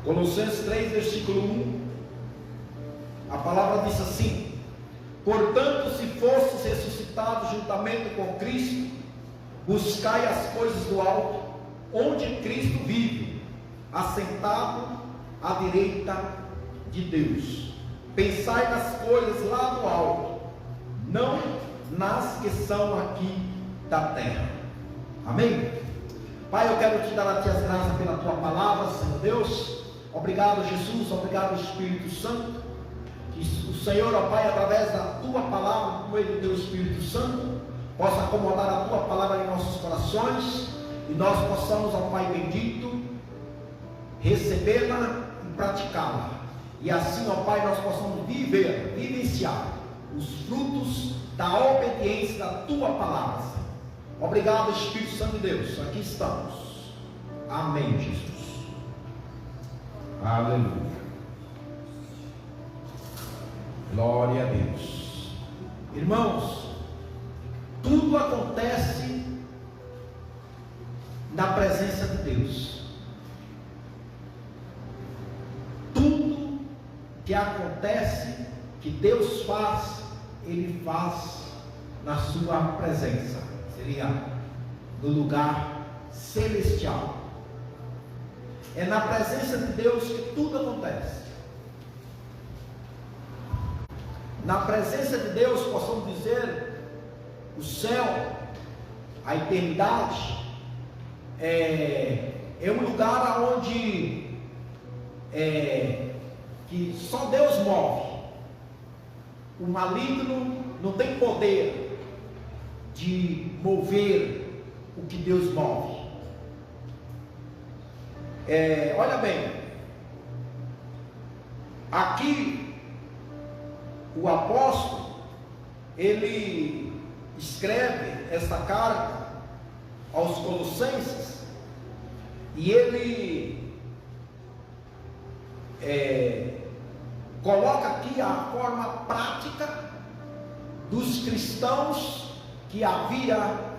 Colossenses 3, versículo 1, a palavra diz assim: portanto, se fostes ressuscitados juntamente com Cristo, buscai as coisas do alto, onde Cristo vive, assentado à direita de Deus. Pensai nas coisas lá do alto, não nas que são aqui da terra. Amém? Pai, eu quero te dar a ti as graças pela tua palavra, Senhor Deus. Obrigado, Jesus, obrigado, Espírito Santo, que o Senhor, ó Pai, através da tua palavra, por meio do teu Espírito Santo, possa acomodar a tua palavra em nossos corações, e nós possamos, ó Pai bendito, recebê-la e praticá-la, e assim, ó Pai, nós possamos vivenciar os frutos da obediência da tua palavra. Obrigado, Espírito Santo de Deus, aqui estamos. Amém, Jesus. Aleluia. Glória a Deus. Irmãos, tudo acontece na presença de Deus. Tudo que acontece, que Deus faz, Ele faz na sua presença. Seria no lugar celestial. É na presença de Deus que tudo acontece. Na presença de Deus, possamos dizer, o céu, a eternidade, é um lugar onde que só Deus move. O maligno não tem poder de mover o que Deus move. Olha bem, aqui o apóstolo, ele escreve essa carta aos Colossenses, e ele coloca aqui a forma prática dos cristãos que havia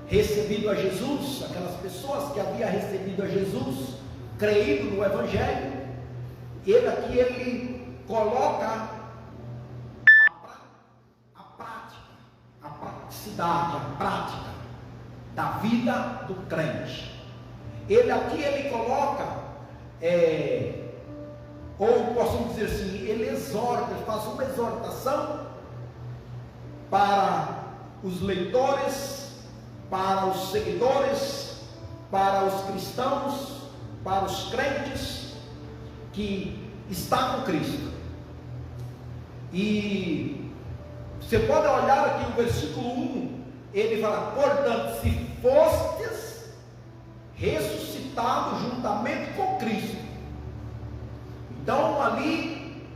recebido a Jesus, aquelas pessoas que haviam recebido a Jesus, creído no Evangelho. Ele coloca a praticidade, a prática da vida do crente. Ele coloca, ou posso dizer assim, ele exorta, ele faz uma exortação para os leitores, para os seguidores, para os cristãos, para os crentes que estão com Cristo. E você pode olhar aqui o versículo 1, ele fala: portanto, se fostes ressuscitados juntamente com Cristo. Então ali,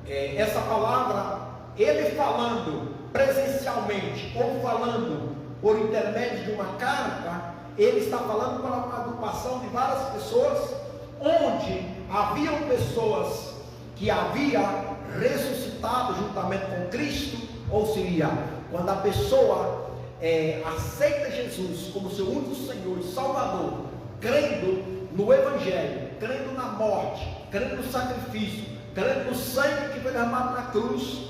essa palavra, ele falando presencialmente ou falando por intermédio de uma carta, ele está falando para uma agrupação de várias pessoas, onde haviam pessoas que haviam ressuscitado juntamente com Cristo, ou seja, quando a pessoa aceita Jesus como seu único Senhor e Salvador, crendo no Evangelho, crendo na morte, crendo no sacrifício, crendo no sangue que foi derramado na cruz,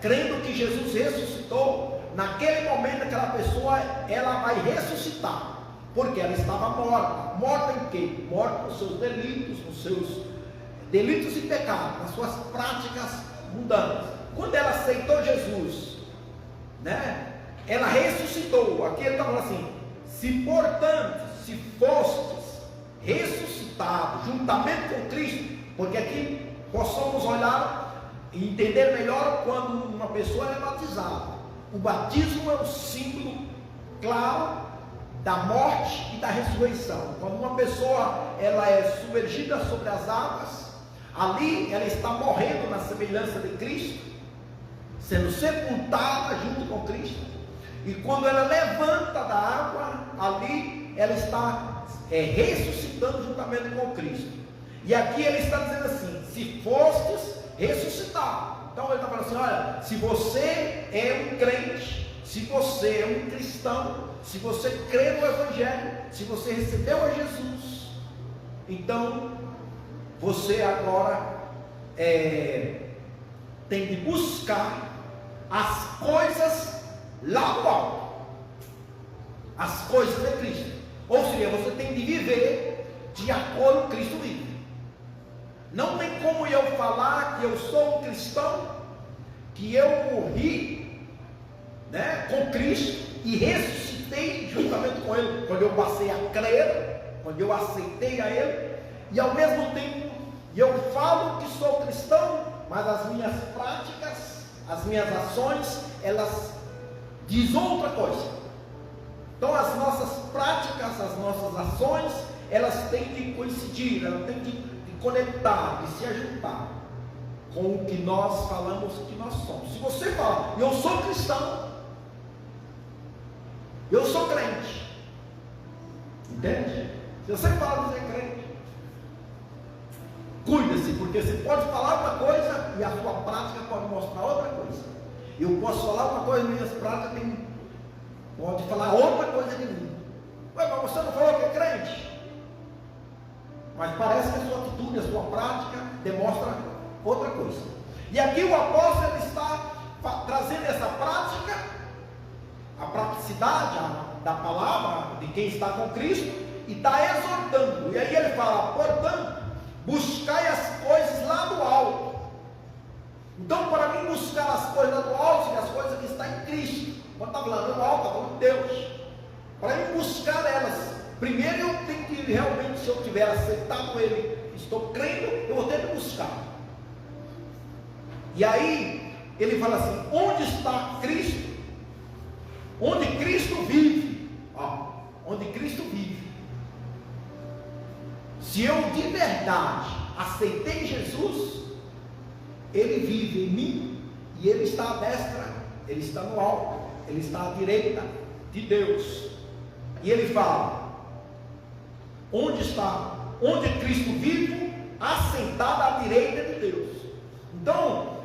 crendo que Jesus ressuscitou, naquele momento aquela pessoa, ela vai ressuscitar, porque ela estava morta. Morta em quê? Morta nos seus delitos, nos seus delitos e pecados, nas suas práticas mundanas. Quando ela aceitou Jesus, ela ressuscitou. Aqui ele está falando assim: se portanto, se fostes ressuscitados juntamente com Cristo, porque aqui possamos olhar e entender melhor quando uma pessoa é batizada. O batismo é um símbolo claro da morte e da ressurreição. Quando uma pessoa ela é submergida sobre as águas, ali ela está morrendo na semelhança de Cristo, sendo sepultada junto com Cristo. E quando ela levanta da água, ali ela está ressuscitando juntamente com Cristo. E aqui ele está dizendo assim: se fostes ressuscitados. Então ele está falando assim: olha, se você é um crente, se você é um cristão, se você crê no Evangelho, se você recebeu a Jesus, Então, você agora tem de buscar as coisas lá do alto, as coisas de Cristo. Ou seja, você tem de viver de acordo com Cristo vive. Não tem como eu falar que eu sou um cristão, que eu morri, né, com Cristo e ressuscitei juntamente com Ele, quando eu passei a crer, quando eu aceitei a Ele, e ao mesmo tempo eu falo que sou cristão, mas as minhas práticas, as minhas ações, elas dizem outra coisa. Então as nossas práticas, as nossas ações, elas têm que coincidir, elas têm que conectar, de se ajuntar com o que nós falamos que nós somos. Se você fala, eu sou cristão, eu sou crente, entende? Se você fala que você é crente, cuide-se, porque você pode falar uma coisa e a sua prática pode mostrar outra coisa. Eu posso falar uma coisa e minhas práticas pode falar outra coisa de mim. Ué, mas você não falou que é crente? Mas parece que a sua atitude, a sua prática demonstra outra coisa. E aqui o apóstolo está trazendo essa prática, a praticidade da palavra de quem está com Cristo, e está exortando. E aí ele fala, portanto, buscai as coisas lá do alto. Então, para mim, buscar as coisas lá do alto, são as coisas que estão em Cristo. Quando está falando do alto, está falando de Deus. Para mim, buscar elas, primeiro eu tenho que realmente, se eu tiver aceitado Ele, estou crendo, eu vou ter que buscar. E aí, ele fala assim, onde está Cristo? Onde Cristo vive. Onde Cristo vive. Se eu de verdade aceitei Jesus, Ele vive em mim, e Ele está à destra, Ele está no alto, Ele está à direita de Deus. E ele fala, onde Cristo vive, assentado à direita de Deus. Então,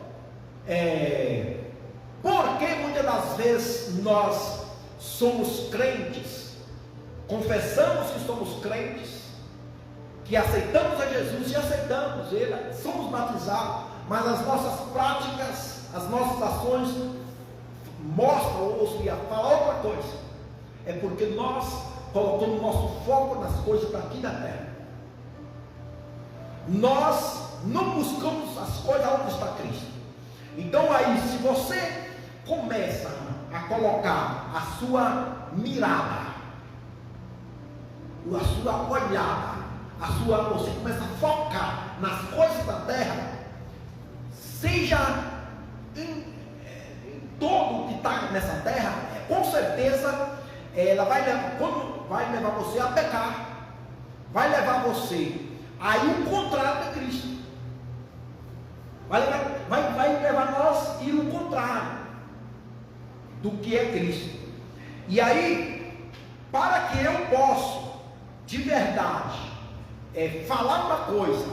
porque muitas das vezes nós somos crentes, confessamos que somos crentes, que aceitamos a Jesus e aceitamos Ele, somos batizados, mas as nossas práticas, as nossas ações mostram, ou seja, falam outra coisa. É porque nós colocamos nosso foco nas coisas daqui da terra. Nós não buscamos as coisas onde está Cristo. Então aí, se você começa a colocar a sua mirada, a sua olhada, você começa a focar nas coisas da terra, seja em todo que está nessa terra, com certeza ela vai levar você a pecar, vai levar você a ir o contrário de Cristo, vai levar nós a ir o contrário do que é Cristo. E aí, para que eu possa de verdade falar uma coisa,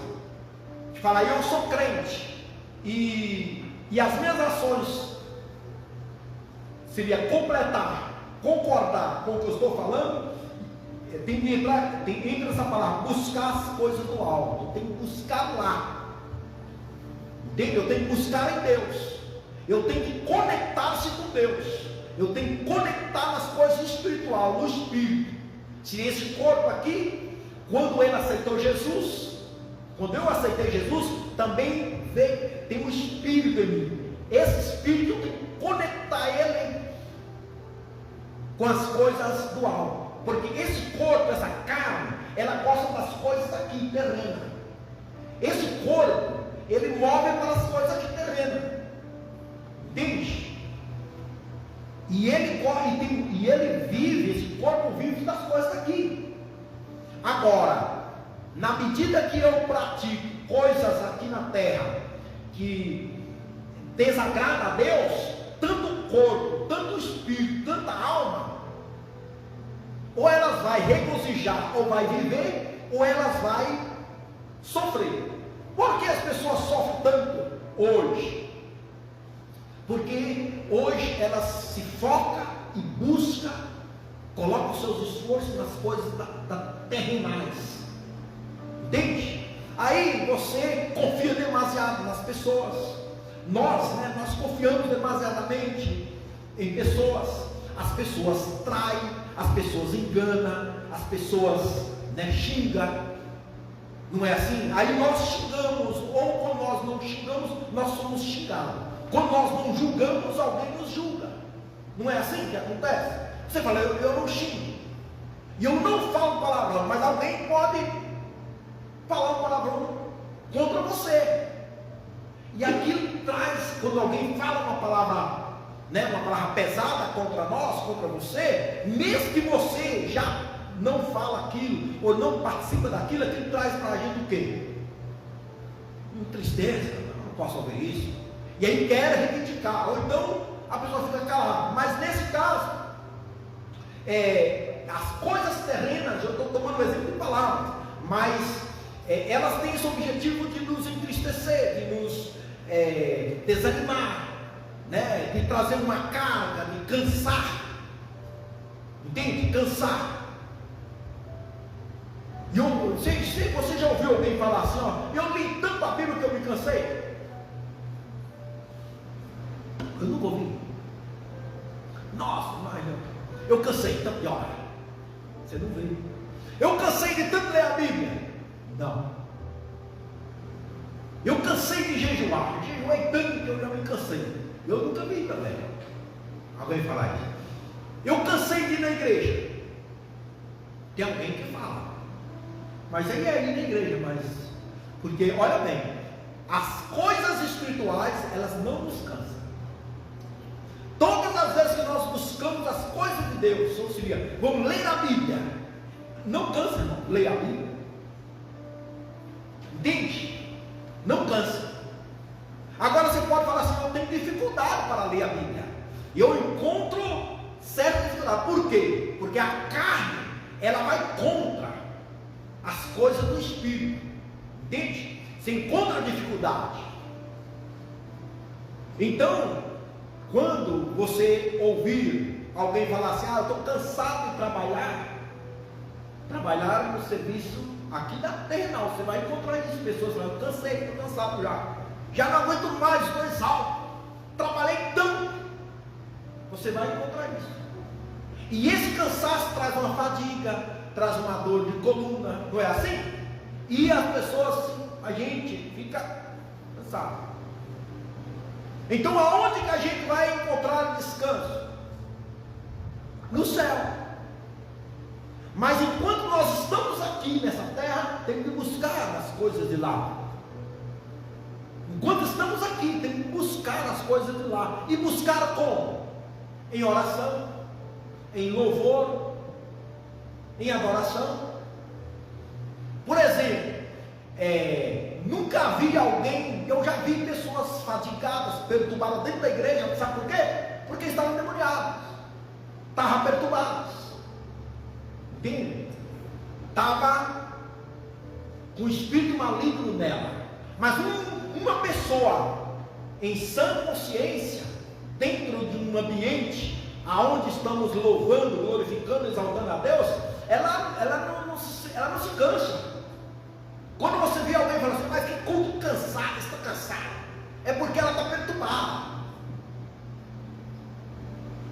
falar eu sou crente, e as minhas ações seria concordar com o que eu estou falando, tem que entrar essa palavra, buscar as coisas do alto, tem que buscar lá, entende? Eu tenho que buscar em Deus, eu tenho que conectar-se com Deus, eu tenho que conectar nas coisas espirituais, no Espírito. Se esse corpo aqui, quando ele aceitou Jesus, quando eu aceitei Jesus, também tem um Espírito em mim. Esse Espírito eu tenho que conectar ele com as coisas do alto, porque esse corpo, essa carne, ela gosta das coisas aqui terrenas. Esse corpo, ele move para as coisas aqui terrenas, entende? E ele vive, esse corpo vive das coisas aqui. Agora, na medida que eu pratico coisas aqui na terra que desagrada a Deus, tanto o corpo, tanto o espírito, tanta alma, ou elas vai regozijar, ou vai viver, ou elas vai sofrer. Por que as pessoas sofrem tanto hoje? Porque hoje elas se focam e buscam, colocam seus esforços nas coisas terrenais, Entende? Aí você confia demasiado nas pessoas. Nós confiamos demasiadamente em pessoas. As pessoas traem, as pessoas enganam, as pessoas xingam. Não é assim? Aí nós xingamos, ou quando nós não xingamos, nós somos xingados. Quando nós não julgamos, alguém nos julga. Não é assim que acontece? Você fala, eu não xingo, e eu não falo palavrão, mas alguém pode falar um palavrão contra você. E aquilo traz, quando alguém fala uma palavra pesada contra nós, contra você, mesmo que você já não fala aquilo, ou não participa daquilo, aquilo traz para a gente o quê? Uma tristeza, não posso ouvir isso. E aí quer reivindicar, ou então a pessoa fica calada. Mas nesse caso, as coisas terrenas, eu estou tomando um exemplo de palavras, mas elas têm esse objetivo de nos entristecer, de nos desanimar, de trazer uma carga, de cansar. Entende? Cansar. E você já ouviu alguém falar assim, eu li tanto a Bíblia que eu me cansei? Eu nunca ouvi. Nossa, mas eu cansei tanto de orar. Você não vê. Eu cansei de tanto ler a Bíblia. Não. Eu cansei de jejuar. Jejuei tanto que eu já me cansei. Eu nunca vi também alguém falar isso. Eu cansei de ir na igreja. Tem alguém que fala. Mas aí é ir na igreja, porque olha bem, as coisas espirituais, elas não nos cansam. Todas as vezes que nós buscamos as coisas de Deus, ou seja, vamos ler a Bíblia, não cansa, irmão, ler a Bíblia. Entende? Não cansa. Agora você pode falar assim, eu tenho dificuldade para ler a Bíblia. E eu encontro certa dificuldade. Por quê? Porque a carne, ela vai contra as coisas do Espírito. Entende? Você encontra dificuldade. Então, quando você ouvir alguém falar assim, eu estou cansado de trabalhar no serviço aqui da terra, não, você vai encontrar isso, pessoas falando, cansei, estou cansado já não aguento mais, estou exausto, trabalhei tanto. Você vai encontrar isso. E esse cansaço traz uma fadiga, traz uma dor de coluna, não é assim? E as pessoas, a gente fica cansado. Então aonde que a gente vai encontrar descanso? No céu. Mas enquanto nós estamos aqui nessa terra, temos que buscar as coisas de lá. Enquanto estamos aqui, temos que buscar as coisas de lá. E buscar como? Em oração, em louvor, em adoração. Por exemplo, nunca vi alguém, eu já vi pessoas fatigadas, perturbadas dentro da igreja, sabe por quê? Porque estavam endemoniados, estavam perturbados, entende? Estava com o espírito maligno nela. Mas uma pessoa em sã consciência, dentro de um ambiente aonde estamos louvando, glorificando, exaltando a Deus, ela não se cansa. Quando você vê alguém falando assim, mas que culto cansado, está cansado, é porque ela está perturbada.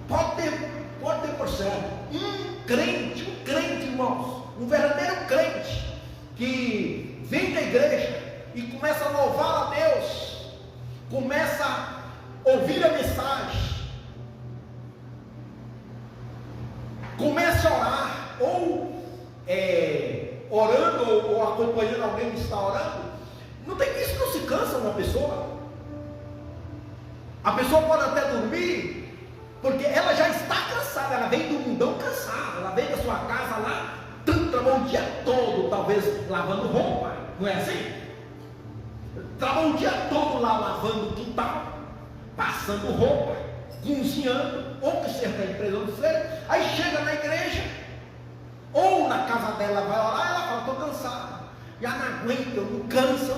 Pode ter por certo. Um crente, irmãos, um verdadeiro crente, que vem da igreja e começa a louvar a Deus, começa a ouvir a mensagem, começa a orar, ou orando, ou acompanhando alguém que está orando, não tem isso, não se cansa uma pessoa. A pessoa pode até dormir, porque ela já está cansada, ela vem do mundão cansada, ela vem da sua casa lá, trabalhou o dia todo, talvez lavando roupa, não é assim? Trabalhou o dia todo lá lavando o quintal, passando roupa, cozinhando, ou que seja da empresa onde seja, aí chega na igreja, ou na casa dela vai orar, ela fala, estou cansada, já não aguento, eu me canso,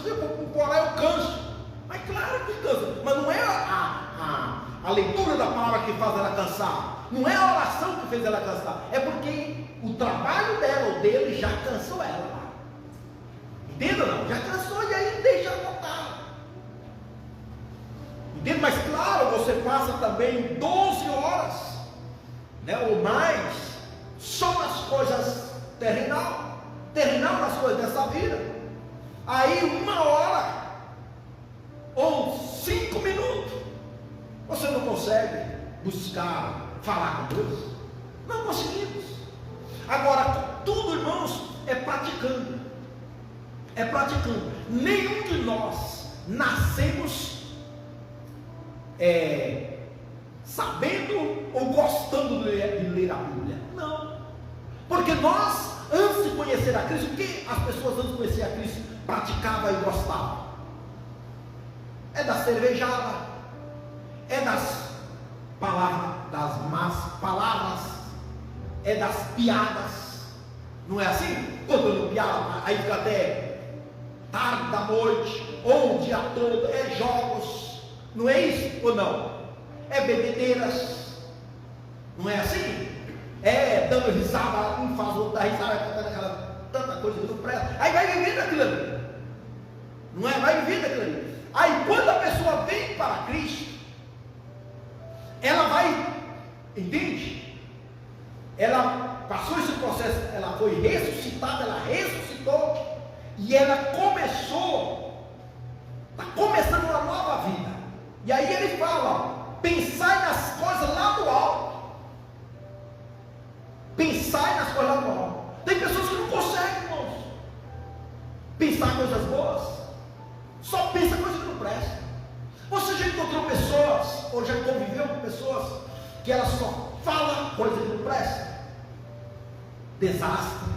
porque por orar eu canso. Mas claro que cansa, mas não é a leitura da palavra que faz ela cansar, não é a oração que fez ela cansar, é porque o trabalho dela ou dele já cansou ela. Aí 1 hora ou 5 minutos você não consegue buscar falar com Deus? Não conseguimos. Agora, tudo, irmãos, é praticando. É praticando. Nenhum de nós nascemos sabendo ou gostando de ler a Bíblia. Não. Porque nós, antes de conhecer a Cristo, o que as pessoas antes de conhecer a Cristo praticavam e gostavam? É da cervejada, é das palavras, das más palavras, é das piadas. Não é assim? Contando piada, aí fica até tarde da noite, ou o dia todo, é jogos. Não é isso ou não? É bebedeiras. Não é assim? É dando risada, um faz outro, dá risada, cantando aquela tanta coisa que não presta. Aí vai vivendo aquilo ali. Não é? Vai vivendo aquilo ali. Aí quando a pessoa vem para Cristo, ela vai, entende? Ela passou esse processo, ela foi ressuscitada, ela ressuscitou, e ela está começando uma nova vida. E aí ele fala: pensai nas coisas lá do alto. Pensai nas coisas lá do alto. Tem pessoas que não conseguem, irmãos, pensar coisas boas. Só pensa coisa que não presta. Você já encontrou pessoas, ou já conviveu com pessoas, que elas só falam coisa que não presta? Desastre,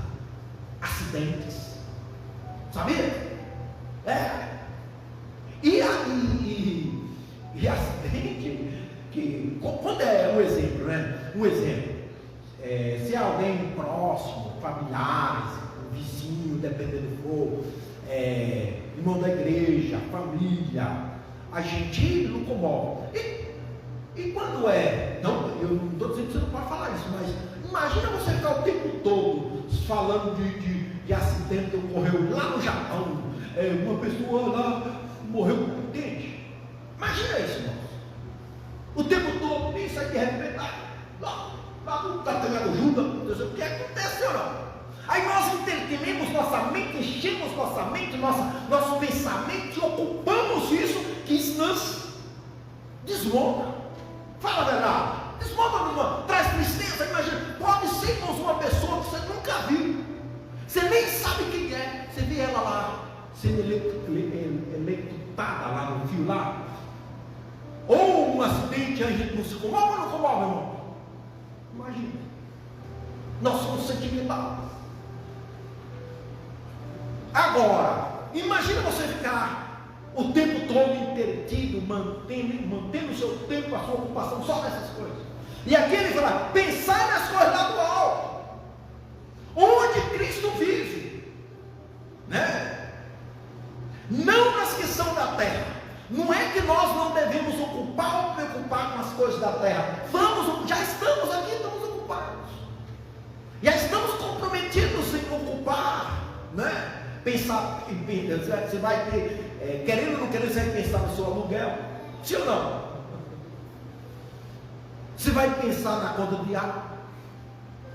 acidentes. Sabia? E acidente, que quando é um exemplo, né? Um exemplo. Se é alguém próximo, familiares, vizinho, dependendo do fogo, irmão da igreja, família, a gente locomove. E quando não, eu não estou dizendo que você não pode falar isso, mas imagina você ficar o tempo todo falando de acidente que ocorreu lá no Japão, uma pessoa lá morreu, entende? Imagina isso, irmãos. O tempo todo, isso aí de repente, lá no Cataguajuba, o que acontece ou não? Aí nós entendemos nossa mente, enchemos nossa mente, nosso pensamento, e ocupamos isso, que isso nos desmonta. Fala a verdade. Desmonta, irmão. Traz tristeza. Imagina, pode ser, irmãos, uma pessoa que você nunca viu. Você nem sabe quem é. Você vê ela lá, sendo eletrocutada lá no fio lá. Ou um acidente, a gente não se comove ou não comove, irmão? Imagina. Nós somos sentimentais. Agora, imagina você ficar o tempo todo entretido, mantendo o seu tempo, a sua ocupação só nessas coisas. E aqui ele fala: pensar nas coisas lá do alto, onde Cristo vive, né? Não nas que são da terra. Não é que nós não devemos ocupar ou preocupar com as coisas da terra. Já estamos aqui, estamos ocupados. Já estamos comprometidos em ocupar, né? Pensar, você vai ter, querendo ou não querendo, você vai pensar no seu aluguel, sim ou não? Você vai pensar na conta de água.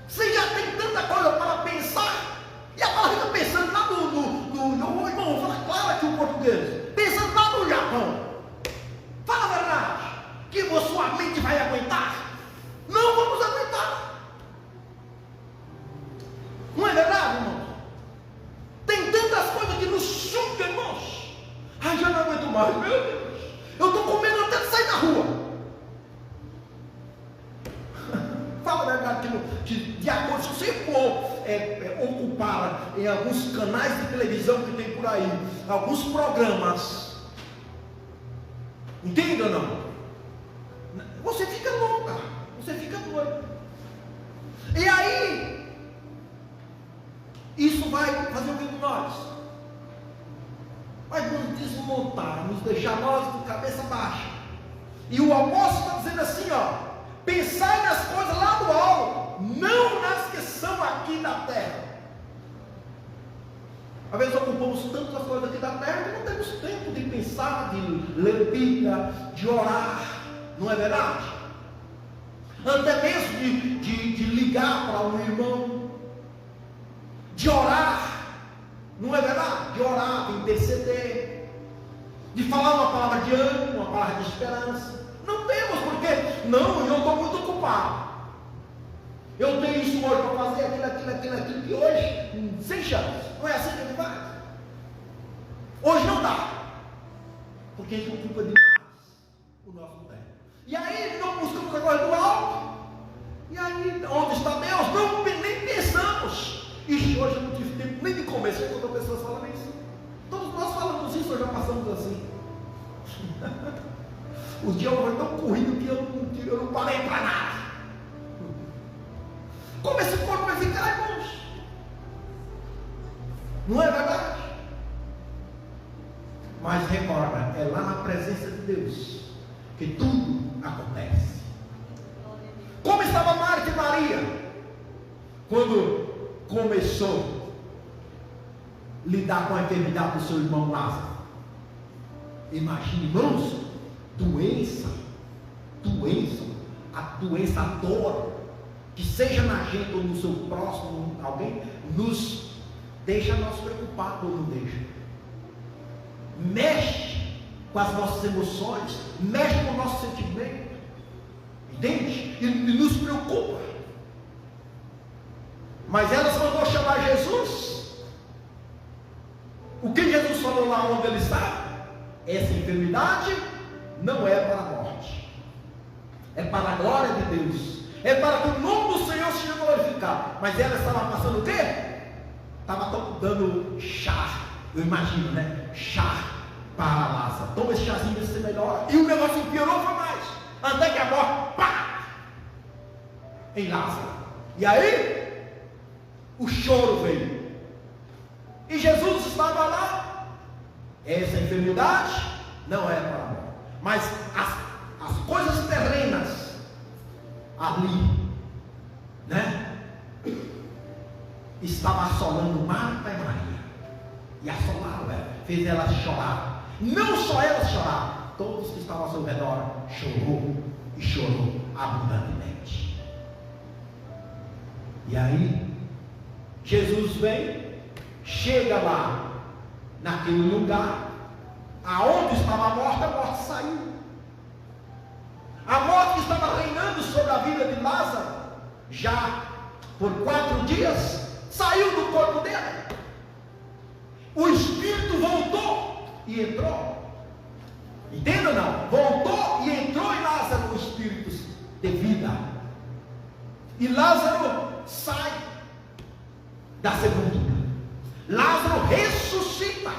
Você já tem tanta coisa para pensar, e agora fica pensando lá no irmão, fala claro aqui o português, pensando lá no Japão. Fala a verdade, que a sua mente vai aguentar? Não vamos aguentar. Não é verdade, irmão? Tem tantas coisas que nos sugam, irmãos. Ai, já não aguento mais, meu Deus. Eu estou com medo até de sair na rua. Fala a verdade, que de acordo, se você for ocupar em alguns canais de televisão que tem por aí, alguns programas, entende ou não? Você fica louca, você fica doido. E aí, isso vai fazer o que com nós? Vai nos desmontar, nos deixar nós de cabeça baixa. E o apóstolo está dizendo assim, ó: pensai nas coisas lá do alto, não nas que são aqui da terra. Às vezes ocupamos tanto as coisas aqui da terra que não temos tempo de pensar, de ler Bíblia, de orar, não é verdade? Até mesmo de ligar para um irmão, de orar, Não é verdade? De orar, de interceder, de falar uma palavra de ânimo, uma palavra de esperança. Não temos, porque não, eu estou muito ocupado. Eu tenho isso hoje para fazer, aquilo, e hoje, sem chance. Não é assim que ele faz? Hoje não dá, porque a gente ocupa demais o nosso tempo. E aí não buscamos a coisa do alto. E aí, onde está Deus? Não, nem pensamos. Ixi, hoje eu não tive tempo nem de comer. Você quando a pessoa fala isso? Todos nós falamos isso, já passamos assim. O dia foi tão corrido que eu não parei para nada. Como esse corpo vai ficar, irmãos? Não é verdade? Mas recorda, é lá na presença de Deus que tudo acontece. Como estava Marta e Maria quando começou a lidar com a enfermidade do seu irmão Lázaro? Imagine, irmãos, a doença, a dor, que seja na gente ou no seu próximo, alguém, nos deixa nós preocupados ou não deixa. Mexe com as nossas emoções, mexe com o nosso sentimento, entende? E nos preocupa. Mas elas mandou chamar Jesus. O que Jesus falou lá onde ele estava? Essa enfermidade não é para a morte, é para a glória de Deus, é para que o nome do Senhor seja glorificado. Mas ela estava passando o quê? Estava dando chá, eu imagino, né? Chá para Lázaro. Toma esse chazinho, vai ser melhor. E o negócio piorou, foi mais. Até que a morte, pá! Em Lázaro. E aí, o choro veio. E Jesus estava lá. Essa enfermidade não é para a morte. Mas as coisas terrenas ali, né? Estava assolando Marta e Maria. E assolaram ela, fez ela chorar. Não só ela chorar, todos que estavam ao seu redor chorou e chorou abundantemente. E aí Jesus vem, chega lá naquele lugar aonde estava a morte saiu. A morte que estava reinando sobre a vida de Lázaro já por 4 dias saiu do corpo dele. O espírito voltou e entrou. Entenda ou não? Voltou e entrou em Lázaro o espírito de vida. E Lázaro sai da sepultura. Lázaro ressuscita.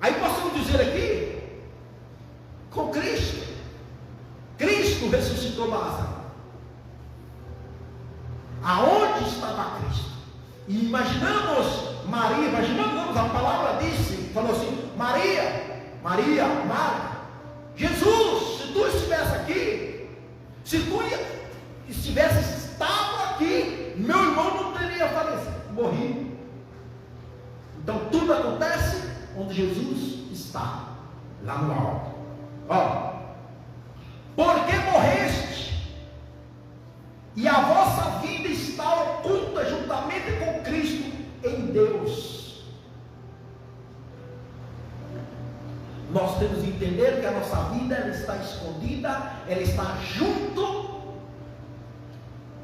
Aí possamos dizer aqui, com Cristo. Cristo ressuscitou Lázaro. Aonde estava Cristo? E imaginamos Maria, a palavra disse, falou assim: Maria, Jesus, se tu estivesse aqui, se tu estivesse estado aqui, meu irmão não teria falecido, morrido. Então tudo acontece onde Jesus está, lá no alto. Ó, porque morreste, e a vossa vida está oculta juntamente com Cristo em Deus. Nós temos que entender que a nossa vida ela está escondida, ela está junto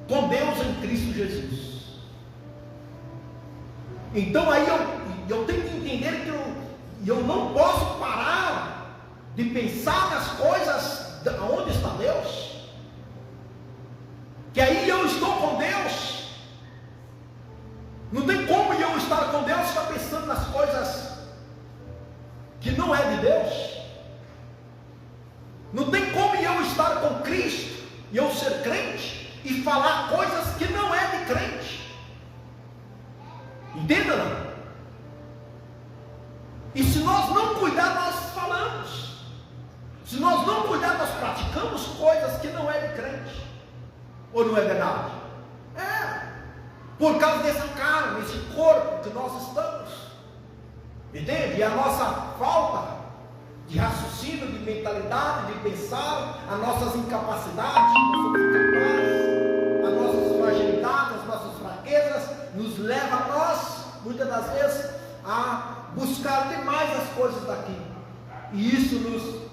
com Deus em Cristo Jesus. Então aí eu tenho que entender que eu não posso parar de pensar nas coisas onde está Deus, que aí eu estou com Deus. Não tem como eu estar com Deus e estar pensando nas coisas que não é de Deus. Não tem como eu estar com Cristo e eu ser crente e falar coisas que não é de crente. Entenda não? E se nós não cuidar, nós falamos. Se nós não cuidar, nós praticamos coisas que não é de crente. Ou não é verdade? É. Por causa dessa carne, desse corpo que nós estamos. Entende? E a nossa falta de raciocínio, de mentalidade, de pensar, as nossas incapacidades, não somos incapazes, as nossas fragilidades, as nossas fraquezas, nos leva a nós, muitas das vezes, a buscar demais as coisas daqui, e isso nos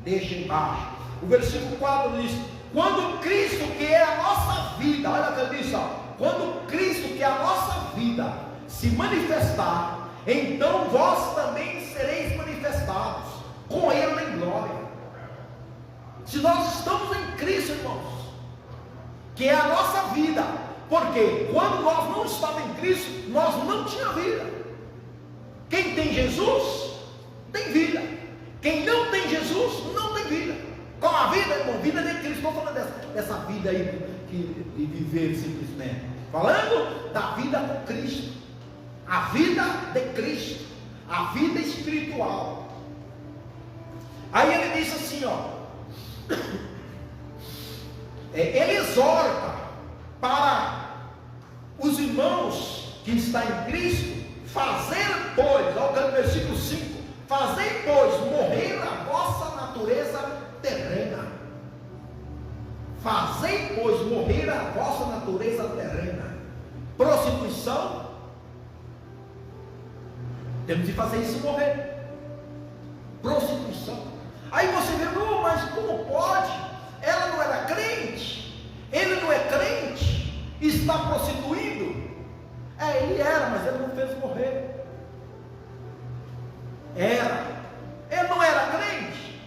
deixa embaixo. O versículo 4 diz: quando Cristo, que é a nossa vida, olha o que ele diz, quando Cristo, que é a nossa vida, se manifestar, então vós também sereis manifestados com Ele em glória. Se nós estamos em Cristo, irmãos, que é a nossa vida, porque quando nós não estávamos em Cristo, nós não tínhamos vida. Quem tem Jesus, tem vida. Quem não tem Jesus, não tem vida. Qual a vida, irmão? Vida de Cristo. Estou falando dessa vida aí de viver simplesmente. Falando da vida com Cristo. A vida de Cristo. A vida espiritual. Aí ele diz assim, ele exorta para os irmãos que estão em Cristo, fazer, pois, olha o versículo 5, fazer, pois, morrer a vossa natureza terrena. Fazei, pois, morrer a vossa natureza terrena. Prostituição, temos que fazer isso morrer. Prostituição. Aí você vê, mas como pode? Ela não era crente, ele não é crente, está prostituindo. Ele era, mas ele não fez morrer. Ele não era crente,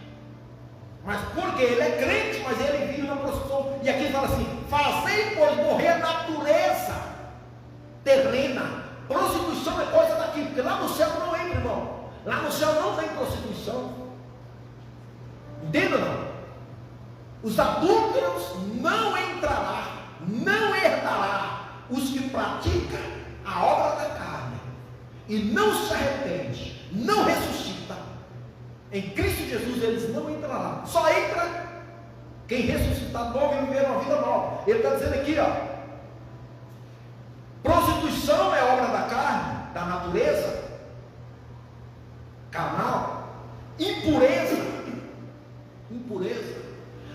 mas porque ele é crente, mas ele vive na prostituição. E aqui fala assim: fazei, pois, morrer a natureza terrena. Prostituição é coisa daqui, porque lá no céu não entra, irmão. Lá no céu não tem prostituição. Entenda não? Os adúlteros não entrará, não herdará os que praticam a obra da carne e não se arrepende, não ressuscita. Em Cristo Jesus eles não entrarão. Só entra quem ressuscitar novo e viver uma vida nova. Ele está dizendo aqui, prostituição é obra da carne, da natureza carnal. Impureza.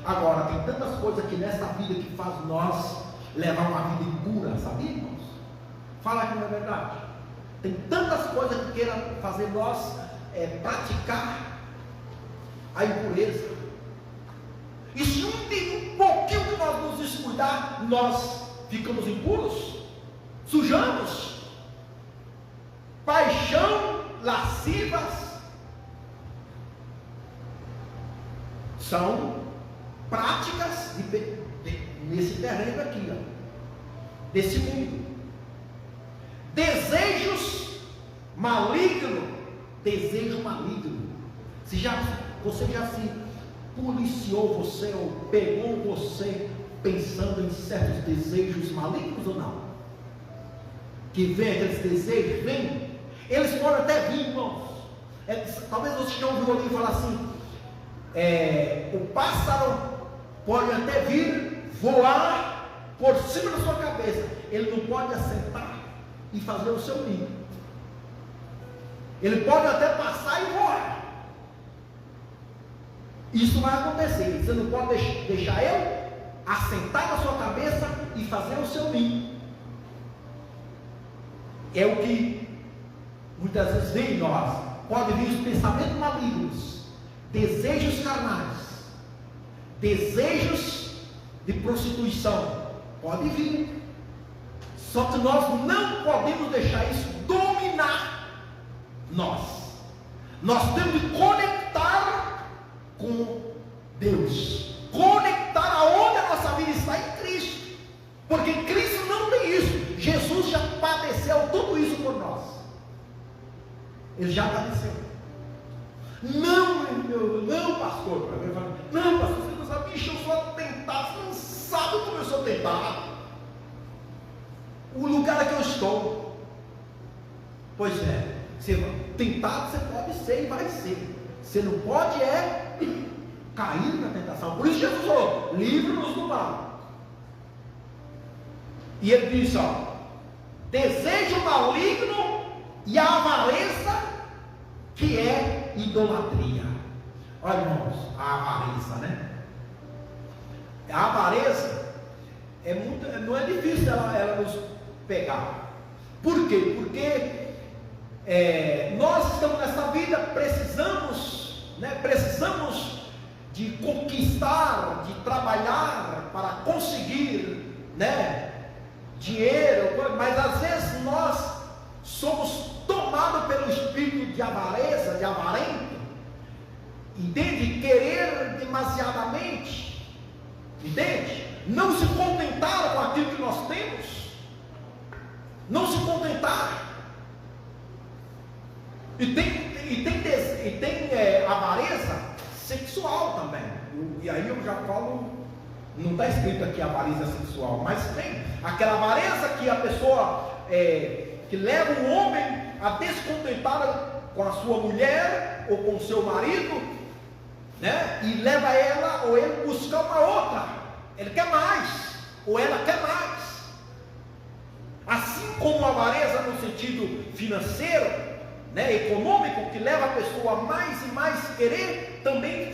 Agora, tem tantas coisas aqui nessa vida que faz nós levar uma vida impura, sabia, irmãos? Fala que não é verdade. Tem tantas coisas que queiram fazer nós praticar a impureza. E se um pouquinho que nós nos descuidar, nós ficamos impuros, sujamos. Paixão, lascivas, são práticas nesse terreno aqui, desse mundo. Desejos malignos. Desejo maligno. Você já se policiou você, ou pegou você pensando em certos desejos malignos ou não? Que vem aqueles desejos, vem. Eles podem até vir, irmãos. Talvez você já ouviu alguém falar assim: o pássaro pode até vir voar por cima da sua cabeça, ele não pode assentar e fazer o seu ninho. Ele pode até passar e voar. Isso vai acontecer. Você não pode deixar ele assentar na sua cabeça e fazer o seu ninho. É o que muitas vezes vem em nós. Pode vir os pensamentos malignos, desejos carnais, desejos de prostituição, pode vir. Só que nós não podemos deixar isso dominar nós. Nós temos que conectar com Deus, conectar aonde a nossa vida está, em Cristo, porque Cristo não tem isso. Jesus já padeceu tudo isso por nós. Ele já padeceu. Não, pastor. Não, pastor, você não sabe, bicho, eu sou tentado. Você não sabe como eu sou tentado. O lugar que eu estou. Pois é, tentado você pode ser e vai ser. Você não pode cair na tentação. Por isso Jesus falou: livra-nos do mal. E ele diz: desejo maligno e a avareza, que é idolatria. Olha, irmãos, a avareza, né? A avareza não é difícil ela nos pegar. Por quê? Porque nós estamos nessa vida, precisamos de conquistar, de trabalhar para conseguir, dinheiro, mas às vezes nós somos tomados pelo espírito de avareza, de avarento, entende? Querer demasiadamente, entende? Não se contentar com aquilo que nós temos, não se contentar. E tem avareza sexual também. E aí eu já falo, não está escrito aqui avareza sexual, mas tem aquela avareza que a pessoa que leva o homem a descontentar com a sua mulher ou com o seu marido, e leva ela ou ele buscar uma outra. Ele quer mais, ou ela quer mais. Assim como a avareza no sentido financeiro, econômico, que leva a pessoa a mais e mais querer, também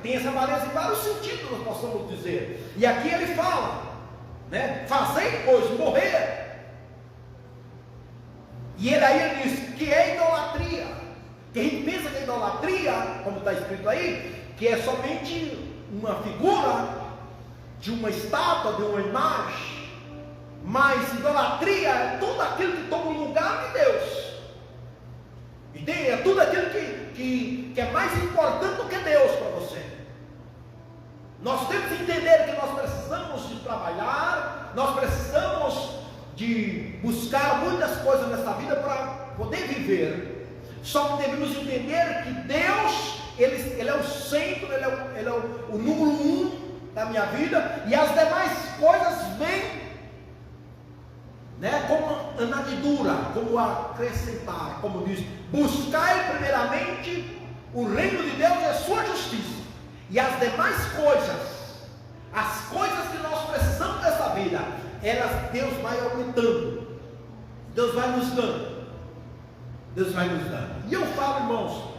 tem essa avareza em vários sentidos, nós possamos dizer. E aqui ele fala, fazei, pois, morrer. E ele diz que é idolatria. Que a gente pensa que a idolatria, como está escrito aí, que é somente uma figura de uma estátua, de uma imagem. Mas idolatria é tudo aquilo que toma o lugar de Deus. Entende? É tudo aquilo que é mais importante do que Deus para você. Nós temos que entender que nós precisamos de trabalhar, nós precisamos de buscar muitas coisas nessa vida para poder viver. Só que devemos entender que Deus, Ele é o centro, Ele é o número 1 da minha vida, e as demais coisas vêm como añadidura, como acrescentar, como diz: buscai primeiramente o reino de Deus e a sua justiça, e as demais coisas, as coisas que nós precisamos dessa vida, Deus vai aumentando, Deus vai nos dando, Deus vai nos dando. E eu falo, irmãos,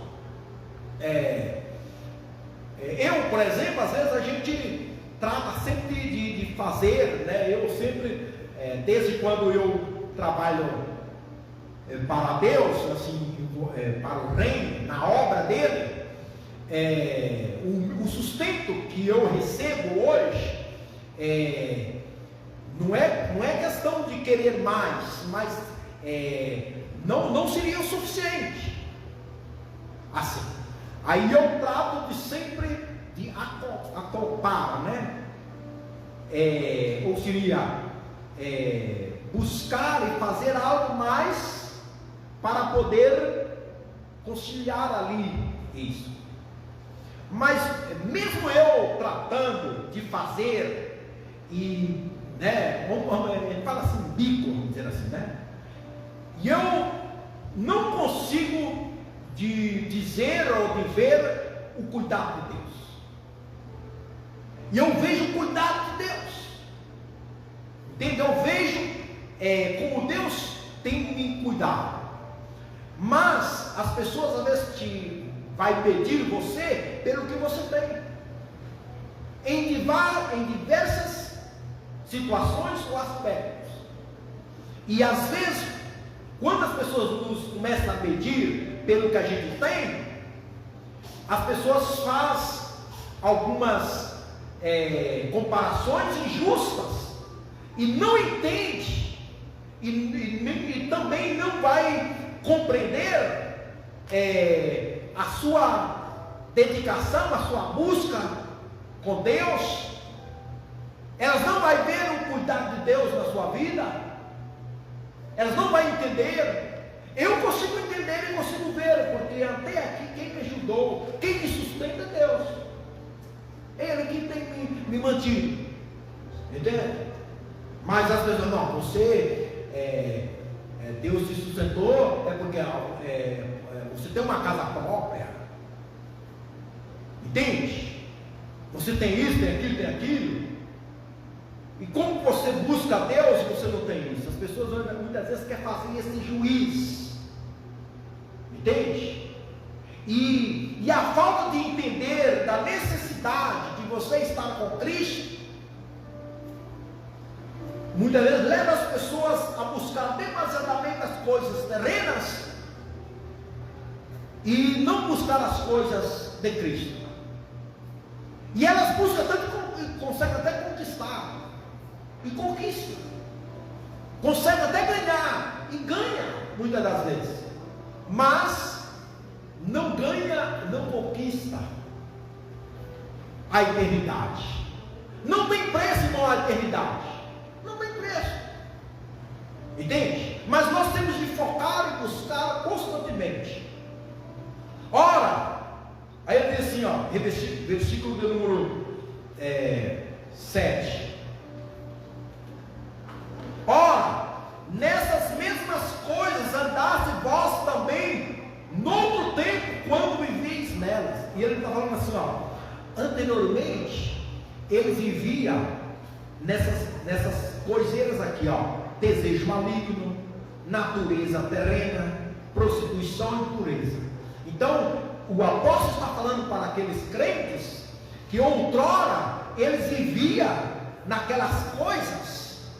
eu, por exemplo, às vezes a gente trata sempre de fazer, eu sempre, desde quando eu trabalho para Deus, assim, para o reino, na obra dele, o sustento que eu recebo hoje, não é questão de querer mais, mas não seria o suficiente. Assim, aí eu trato de sempre de acoplar, ou seria buscar e fazer algo mais para poder conciliar ali isso. Mas mesmo eu tratando de fazer e, ele fala assim, bico, vamos dizer assim, e eu não consigo de dizer ou de ver o cuidado de Deus. E eu vejo o cuidado de Deus. Entende? Eu vejo como Deus tem me cuidado. Mas as pessoas às vezes vai pedir você pelo que você tem. Em diversas situações ou aspectos. E às vezes, quando as pessoas nos começam a pedir pelo que a gente tem, as pessoas fazem algumas comparações injustas e não entende e também não vai compreender a sua dedicação, a sua busca com Deus. Elas não vão ver o cuidado de Deus na sua vida, elas não vão entender. Eu consigo entender e consigo ver, porque até aqui quem me ajudou, quem me sustenta é Deus. Ele que tem me mantido, entende? Mas as pessoas, não, você Deus te sustentou, porque você tem uma casa própria, entende? Você tem isso, tem aquilo, tem aquilo. E como você busca a Deus e você não tem isso? As pessoas muitas vezes querem fazer esse juiz, entende? E a falta de entender da necessidade de você estar com Cristo, muitas vezes leva as pessoas a buscar demasiadamente as coisas terrenas e não buscar as coisas de Cristo. E elas buscam tanto que conseguem até conquistar, e conquistam, conseguem até ganhar, e ganha muitas das vezes, mas não ganha, não conquista a eternidade. Não tem preço, irmão, a eternidade. Não tem preço. Entende? Mas nós temos de focar e buscar constantemente. Ora, aí ele diz assim, ó, versículo de número 7. Ora, nessas mesmas coisas andaste vós também no outro tempo, quando vivíeis nelas. E ele está falando assim, ó, anteriormente eles viviam nessas coiseiras aqui, ó, desejo maligno, natureza terrena, prostituição e impureza. Então o apóstolo está falando para aqueles crentes que outrora eles viviam naquelas coisas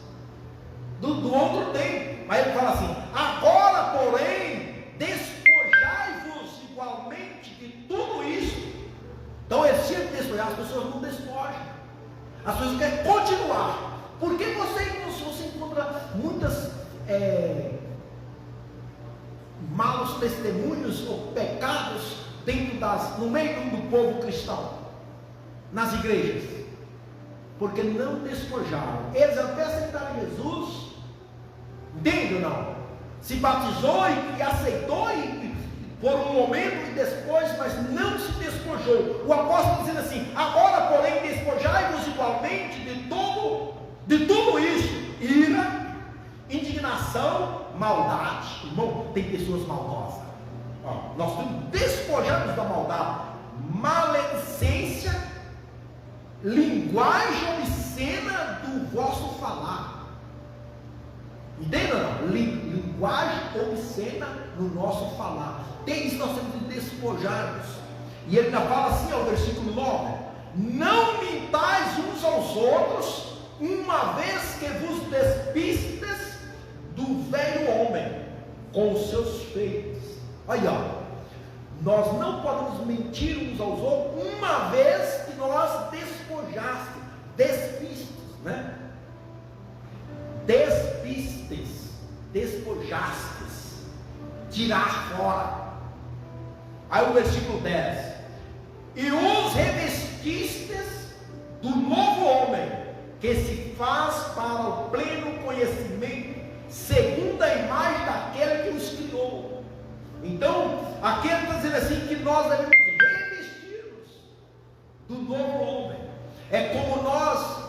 do outro tempo. Aí ele fala assim: agora porém despojai-vos igualmente de tudo isso. Então eles tinham que despojar, as pessoas não despojam, as pessoas querem continuar. Porque você encontra muitas maus testemunhos ou pecados no meio do povo cristão, nas igrejas, porque não despojaram. Eles até aceitaram Jesus, entende ou não? Se batizou e aceitou por um momento e depois, mas não se despojou. O apóstolo dizendo assim: agora porém despojai-vos igualmente de tudo isso: ira, indignação, maldade. Irmão, tem pessoas maldosas. Nós temos despojados da maldade, maledicência, linguagem obscena do vosso falar. Entendeu? Linguagem obscena no nosso falar. Tem isso, nós temos de despojar-nos. E ele ainda fala assim, ao versículo 9: não mintais uns aos outros, uma vez que vos despistes do velho homem com os seus feitos. Aí, ó, nós não podemos mentir uns aos outros, uma vez que nós despistes, né? Despojastes, tirar fora. Aí o versículo 10: e os revestistes do novo homem, que se faz para o pleno conhecimento, segundo a imagem daquele que os criou. Então, aqui ele está dizendo assim, que nós devemos revestir-nos do novo homem. É como nós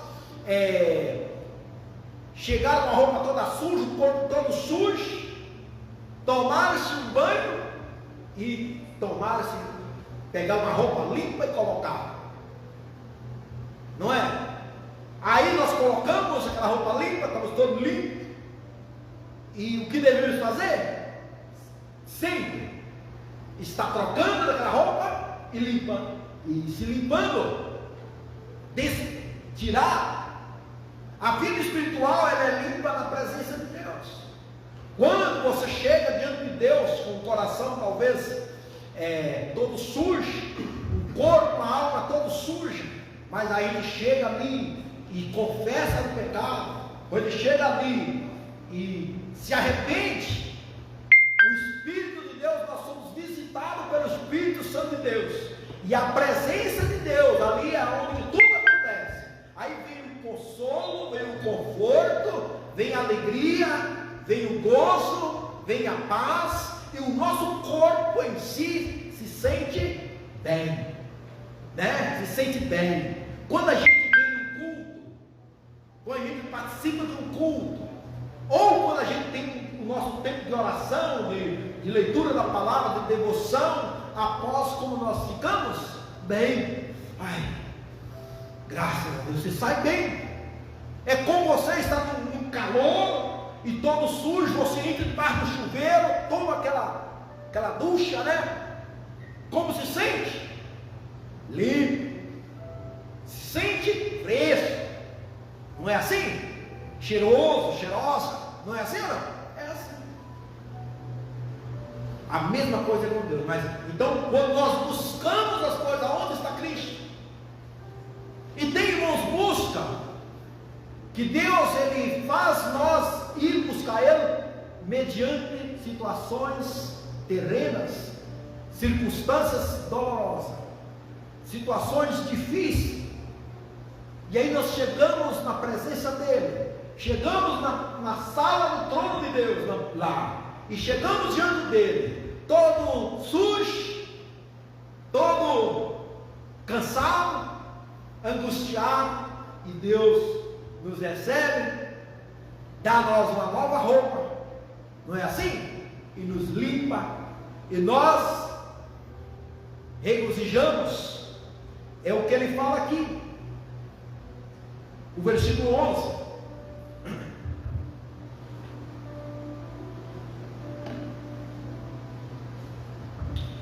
chegar com a roupa toda suja, o corpo todo sujo, tomar-se um banho e pegar uma roupa limpa e colocar, não é? Aí nós colocamos aquela roupa limpa, estamos todos limpos, e o que devemos fazer? Sempre está trocando daquela roupa e limpando, e se limpando, tirar. A vida espiritual, ela é limpa na presença de Deus. Quando você chega diante de Deus com o coração talvez todo sujo, o corpo, a alma todo sujo, mas aí ele chega ali e confessa o pecado, ou ele chega ali e se arrepende, o Espírito de Deus, nós somos visitados pelo Espírito Santo de Deus, e a presença de Deus ali é onde tudo acontece. Aí vem o consolo, vem o conforto, vem a alegria, vem o gozo, vem a paz, e o nosso corpo em si se sente bem, né? Se sente bem. Quando a gente vem no culto, quando a gente participa de um culto, ou quando a gente tem o nosso tempo de oração, de leitura da palavra, de devoção, após como nós ficamos bem, graças a Deus, você sai bem. É como você está num calor e todo sujo, você entra debaixo do chuveiro, toma aquela ducha, né? Como se sente? Limpo, se sente fresco, não é assim? Cheiroso, cheirosa, não é assim ou não? É assim. A mesma coisa com Deus. Mas então, quando nós buscamos as coisas, onde está Cristo? E tem irmãos, busca que Deus ele faz nós ir buscar Ele mediante situações terrenas, circunstâncias dolorosas, situações difíceis. E aí nós chegamos na presença dEle, chegamos na sala do trono de Deus lá, e chegamos diante dEle, todo sujo, todo cansado, angustiado, e Deus nos recebe, dá a nós uma nova roupa, não é assim? E nos limpa, e nós regozijamos. É o que ele fala aqui, o versículo 11.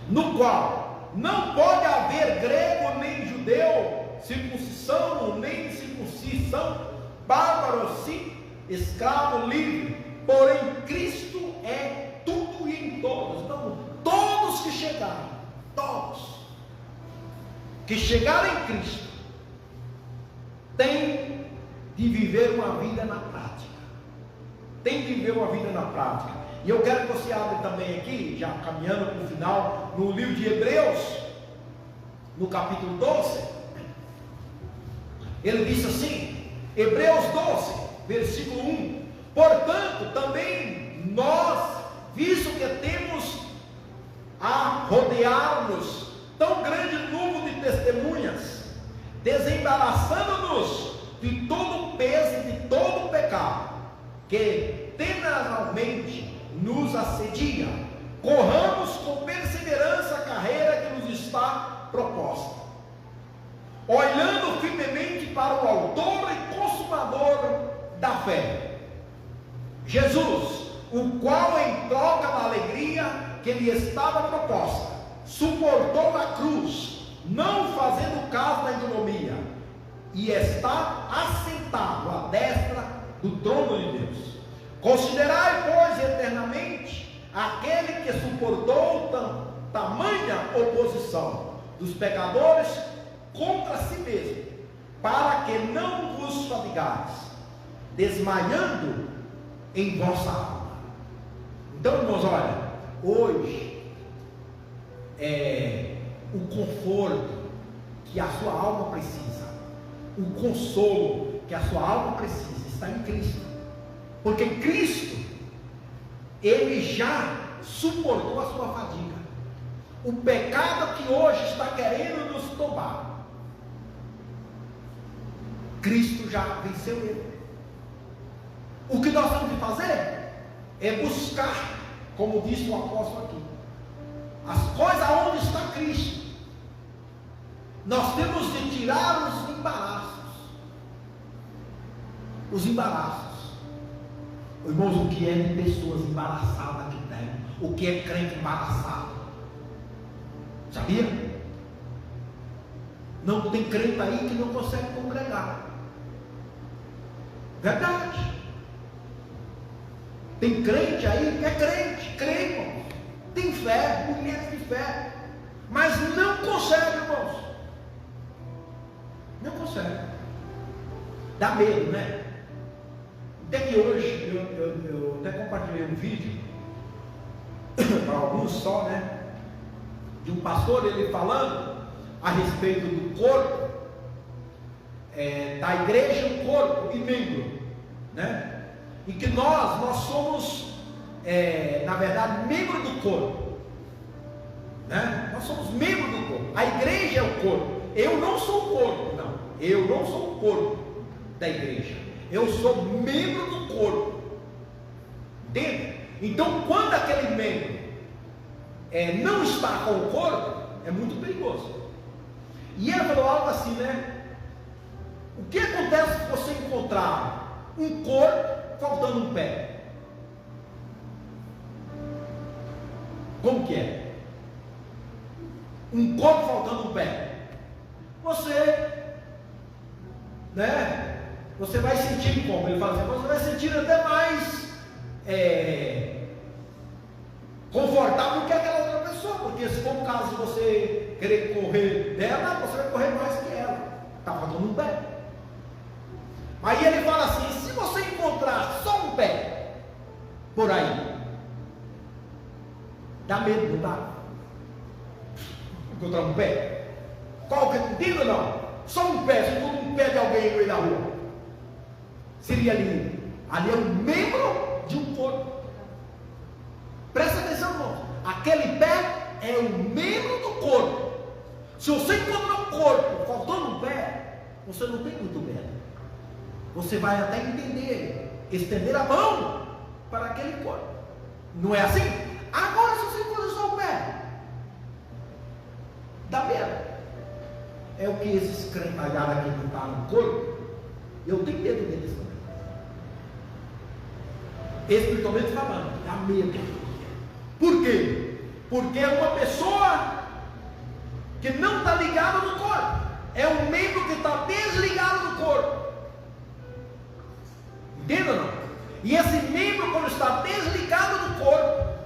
No qual não pode haver grego nem judeu, circuncisão nem circuncisão, bárbaro sim, escravo livre, porém Cristo é tudo e em todos. Então, todos que chegarem, todos que chegarem em Cristo, têm de viver uma vida na prática. Tem de viver uma vida na prática. E eu quero que você abra também aqui, já caminhando para o final, no livro de Hebreus, no capítulo 12. Ele diz assim, Hebreus 12, versículo 1: portanto, também nós, visto que temos a rodear-nos tão grande número de testemunhas, desembaraçando-nos de todo o peso e de todo o pecado, que temerosamente nos assedia, corramos com perseverança a carreira que nos está proposta, olhando firmemente para o autor e consumador da fé, Jesus, o qual em troca da alegria que lhe estava proposta, suportou a cruz, não fazendo caso da ignomia, e está assentado à destra do trono de Deus. Considerai, pois, eternamente aquele que suportou tamanha oposição dos pecadores contra si mesmo, para que não vos fatigais, desmaiando em vossa alma. Então, irmãos, olha, hoje o conforto que a sua alma precisa, o consolo que a sua alma precisa, está em Cristo. Porque Cristo, Ele já suportou a sua fadiga. O pecado que hoje está querendo nos tomar, Cristo já venceu ele. O que nós temos de fazer é buscar, como disse o apóstolo aqui, as coisas onde está Cristo. Nós temos de tirar os embaraços. Os embaraços. Irmãos, o que é de pessoas embaraçadas que tem? O que é crente embaraçado? Sabia? Não tem crente aí que não consegue congregar. Verdade. Tem crente aí que é crente, crê, irmãos. Tem fé, mulheres de fé, mas não consegue, irmãos. Não consegue. Dá medo, né? Até que hoje eu até compartilhei um vídeo para alguns só, né? De um pastor, ele falando a respeito do corpo, da igreja, o corpo e membro, né? E que nós somos, na verdade, membro do corpo, né? Nós somos membro do corpo. A igreja é o corpo. Eu não sou o corpo, não. Eu não sou o corpo da igreja. Eu sou membro do corpo. Entende? Então, quando aquele membro não está com o corpo, é muito perigoso. E ele falou algo assim, né? O que acontece se você encontrar um corpo faltando um pé? Como que é? Um corpo faltando um pé. Você, né? Você vai sentir como? Ele fala assim, você vai sentir até mais confortável que aquela outra pessoa, porque se for o caso de você querer correr dela, você vai correr mais que ela. Está faltando um pé. Aí ele fala assim: se você encontrar só um pé por aí, dá medo, não dá? Encontrar um pé? Qual que entende ou não? Só um pé, se for um pé de alguém no meio da rua, seria ali. Ali é um membro de um corpo. Presta atenção, irmão. Aquele pé é um membro do corpo. Se você encontrar um corpo faltando um pé, você não tem muito medo. Você vai até entender, estender a mão para aquele corpo. Não é assim? Agora, se você encontrar só o pé, dá medo. É o que esses crentalhados aqui não estão no corpo. Eu tenho medo deles também. Espiritualmente falando, dá medo. Por quê? Porque é uma pessoa que não está ligada no corpo. É um membro que está desligado do corpo. Entendeu ou não? E esse membro, quando está desligado do corpo,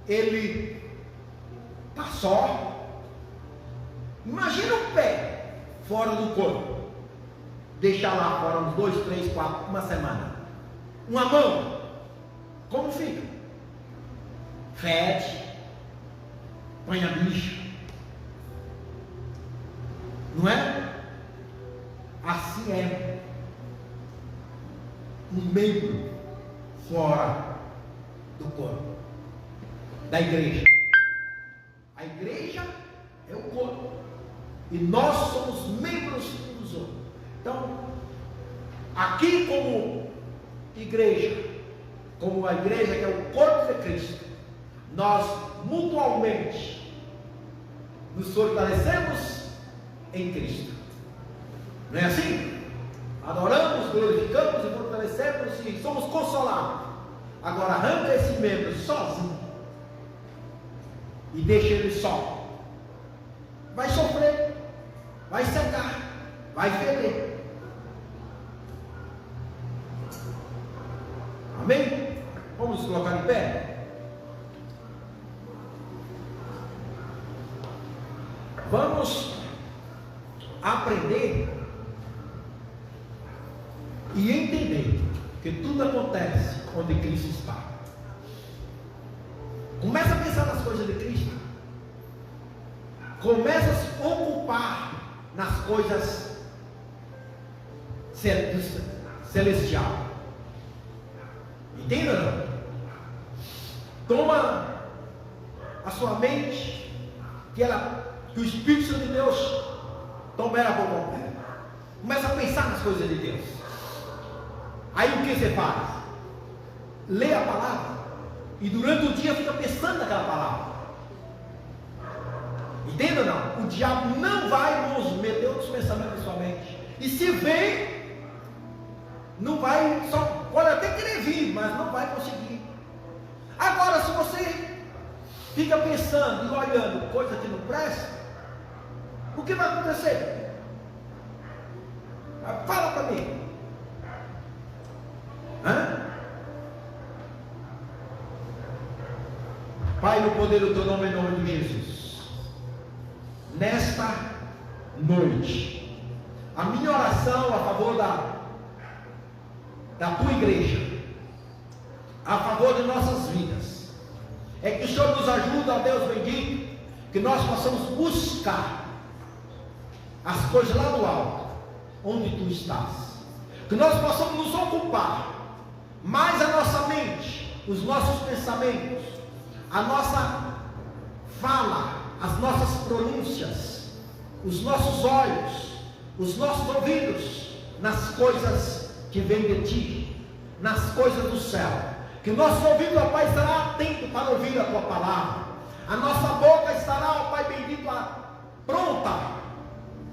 ele está só. Imagina o pé fora do corpo. Deixar lá fora uns 2, 3, 4, uma semana. Uma mão, como fica? Fede, apanha bicho, não é? Assim é um membro fora do corpo da igreja. A igreja é o corpo e nós somos membros uns dos outros. Então, aqui como igreja, como a igreja que é o corpo de Cristo, nós mutualmente nos fortalecemos em Cristo. Não é assim? Adoramos, glorificamos e fortalecemos e somos consolados. Agora arranca esse membro sozinho e deixa ele só. Vai sofrer, vai secar, vai feder. Amém? Vamos nos colocar em pé? Vamos aprender e entender que tudo acontece onde Cristo está. Começa a pensar nas coisas de Cristo. Começa a se ocupar nas coisas celestiais. Entenda ou não? Toma a sua mente, que o Espírito Santo de Deus toma ela por completo. Começa a pensar nas coisas de Deus. Aí o que você faz? Lê a palavra e durante o dia fica pensando naquela palavra. Entenda ou não? O diabo não vai nos meter outros pensamentos na sua mente. E se vem, não vai, só pode até querer vir, mas não vai conseguir. Agora, se você fica pensando e olhando coisa que não presta, o que vai acontecer? Fala para mim. Pai, no poder do teu nome, em nome de Jesus, nesta noite, a minha oração a favor da tua igreja, a favor de nossas vidas, é que o Senhor nos ajuda, ó Deus bendito, que nós possamos buscar as coisas lá do alto, onde tu estás, que nós possamos nos ocupar mais a nossa mente, os nossos pensamentos, a nossa fala, as nossas pronúncias, os nossos olhos, os nossos ouvidos, nas coisas que vêm de ti, nas coisas do céu. Que o nosso ouvido, ó Pai, estará atento para ouvir a tua palavra. A nossa boca estará, ó Pai bendito, pronta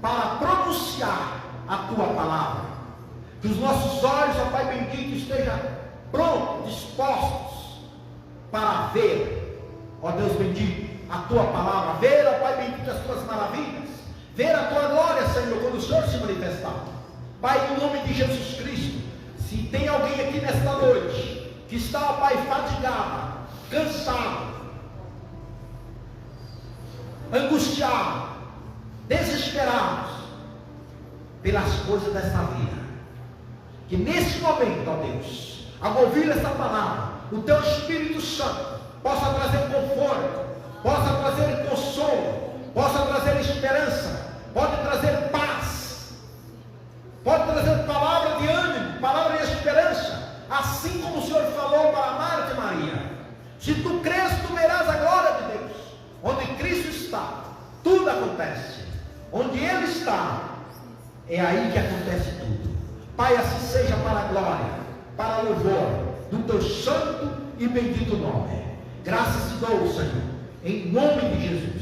para pronunciar a tua palavra. Que os nossos olhos, ó Pai bendito, estejam prontos, dispostos para ver, ó Deus bendito, a tua palavra, ver, ó Pai bendito, as tuas maravilhas, ver a tua glória, Senhor, quando o Senhor se manifestar. Pai, no nome de Jesus Cristo, se tem alguém aqui nesta noite que está, ó Pai, fatigado, cansado, angustiado, desesperados pelas coisas dessa vida. Que nesse momento, ó Deus, ao ouvir essa palavra, o Teu Espírito Santo possa trazer conforto, possa trazer consolo, possa trazer esperança, pode trazer paz, pode trazer palavra de ânimo, palavra de esperança, assim como o Senhor falou para Marta e Maria. Se tu crês, tu verás a glória de Deus. Onde Cristo está, tudo acontece. Onde Ele está, é aí que acontece tudo. Pai, assim seja para a glória, para o louvor do Teu santo e bendito nome. Graças te dou, Senhor, em nome de Jesus.